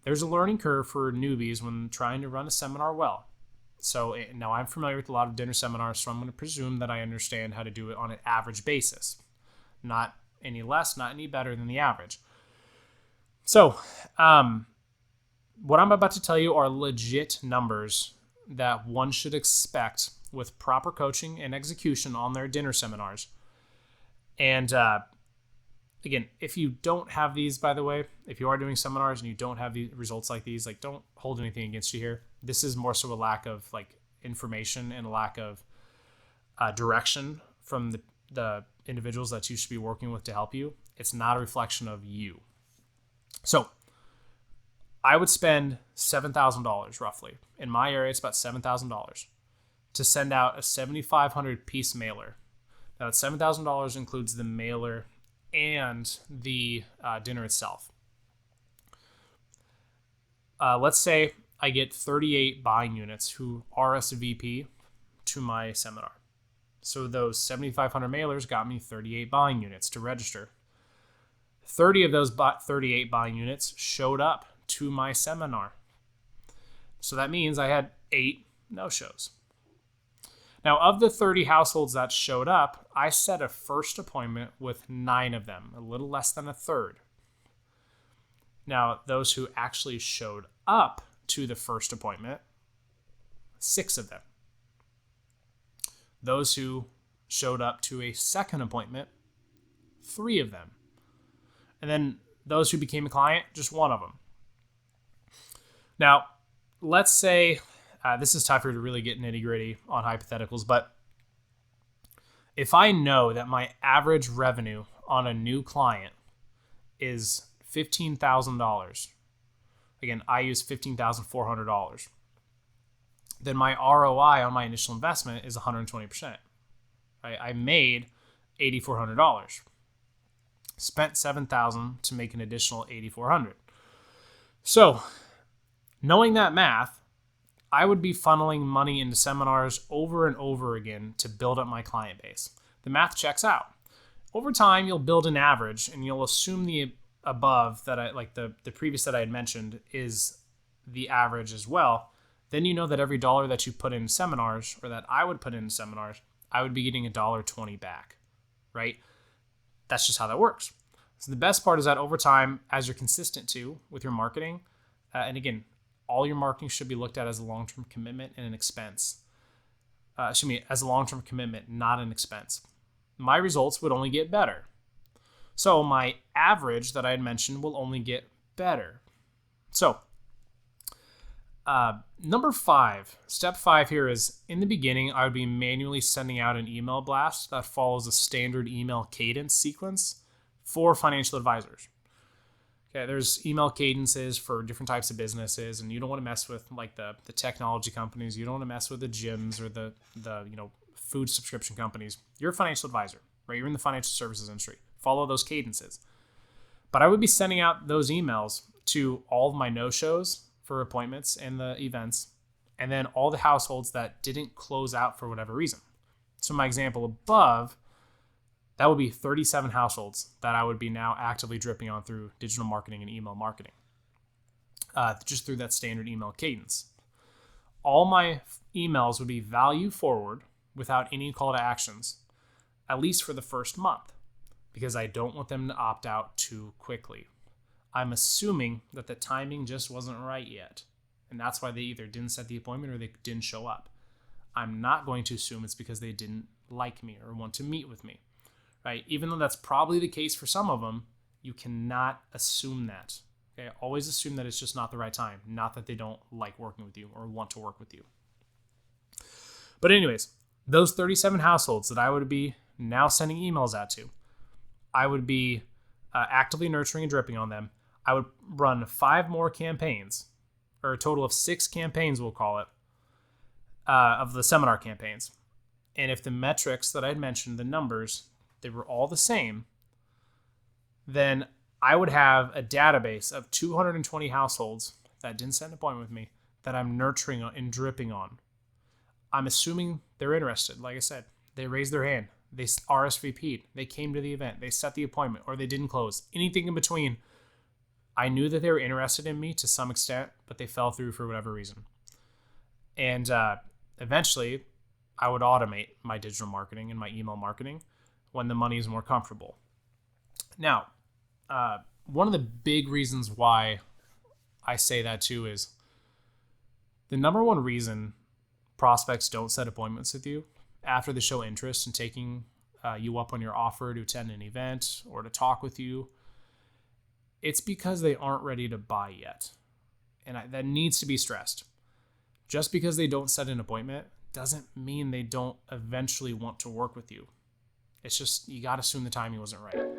there's a learning curve for newbies when trying to run a seminar well. So now I'm familiar with a lot of dinner seminars, so I'm going to presume that I understand how to do it on an average basis. Not any less, not any better than the average. So what I'm about to tell you are legit numbers that one should expect with proper coaching and execution on their dinner seminars. And again, if you don't have these, by the way, if you are doing seminars and you don't have the results like these, like, don't hold anything against you here. This is more so a lack of like information and a lack of direction from the individuals that you should be working with to help you. It's not a reflection of you. So I would spend $7,000 roughly. In my area, it's about $7,000 to send out a 7,500 piece mailer. Now, that $7,000 includes the mailer and the dinner itself. Let's say I get 38 buying units who RSVP to my seminar. So those 7,500 mailers got me 38 buying units to register. 30 of those 38 buying units showed up to my seminar. So that means I had 8 no-shows. Now, of the 30 households that showed up, I set a first appointment with 9 of them, a little less than a third. Now, those who actually showed up to the first appointment, 6 of them. Those who showed up to a second appointment, 3 of them. And then those who became a client, just 1 of them. Now, let's say, this is tougher to really get nitty gritty on hypotheticals, but if I know that my average revenue on a new client is $15,000, again, I use $15,400, then my ROI on my initial investment is 120%. I made $8,400, spent $7,000 to make an additional $8,400. So, knowing that math, I would be funneling money into seminars over and over again to build up my client base. The math checks out. Over time, you'll build an average and you'll assume the above that the previous that I had mentioned is the average as well. Then you know that every dollar that you put in seminars, or that I would put in seminars, I would be getting $1.20 back, right? That's just how that works. So the best part is that over time, as you're consistent too with your marketing, and again, all your marketing should be looked at as a long-term commitment and an expense. As a long-term commitment, not an expense. My results would only get better. So my average that I had mentioned will only get better. So number 5, step 5 here is, in the beginning, I would be manually sending out an email blast that follows a standard email cadence sequence for financial advisors. Okay, there's email cadences for different types of businesses, and you don't want to mess with like the technology companies. You don't want to mess with the gyms or the food subscription companies. You're a financial advisor, right? You're in the financial services industry. Follow those cadences. But I would be sending out those emails to all of my no-shows for appointments and the events, and then all the households that didn't close out for whatever reason. So my example above, that would be 37 households that I would be now actively dripping on through digital marketing and email marketing, just through that standard email cadence. All my emails would be value forward without any call to actions, at least for the first month, because I don't want them to opt out too quickly. I'm assuming that the timing just wasn't right yet, and that's why they either didn't set the appointment or they didn't show up. I'm not going to assume it's because they didn't like me or want to meet with me. Right? Even though that's probably the case for some of them, you cannot assume that. Okay? Always assume that it's just not the right time, not that they don't like working with you or want to work with you. But anyways, those 37 households that I would be now sending emails out to, I would be actively nurturing and dripping on them. I would run 5 more campaigns, or a total of 6 campaigns, we'll call it, of the seminar campaigns. And if the metrics that I had mentioned, the numbers, they were all the same, then I would have a database of 220 households that didn't set an appointment with me that I'm nurturing and dripping on. I'm assuming they're interested. Like I said, they raised their hand. They RSVP'd. They came to the event. They set the appointment, or they didn't close. Anything in between, I knew that they were interested in me to some extent, but they fell through for whatever reason. And eventually, I would automate my digital marketing and my email marketing when the money is more comfortable. Now, one of the big reasons why I say that too is the number one reason prospects don't set appointments with you after they show interest in taking you up on your offer to attend an event or to talk with you. It's because they aren't ready to buy yet. And that needs to be stressed. Just because they don't set an appointment doesn't mean they don't eventually want to work with you. It's just, you got to assume the timing wasn't right.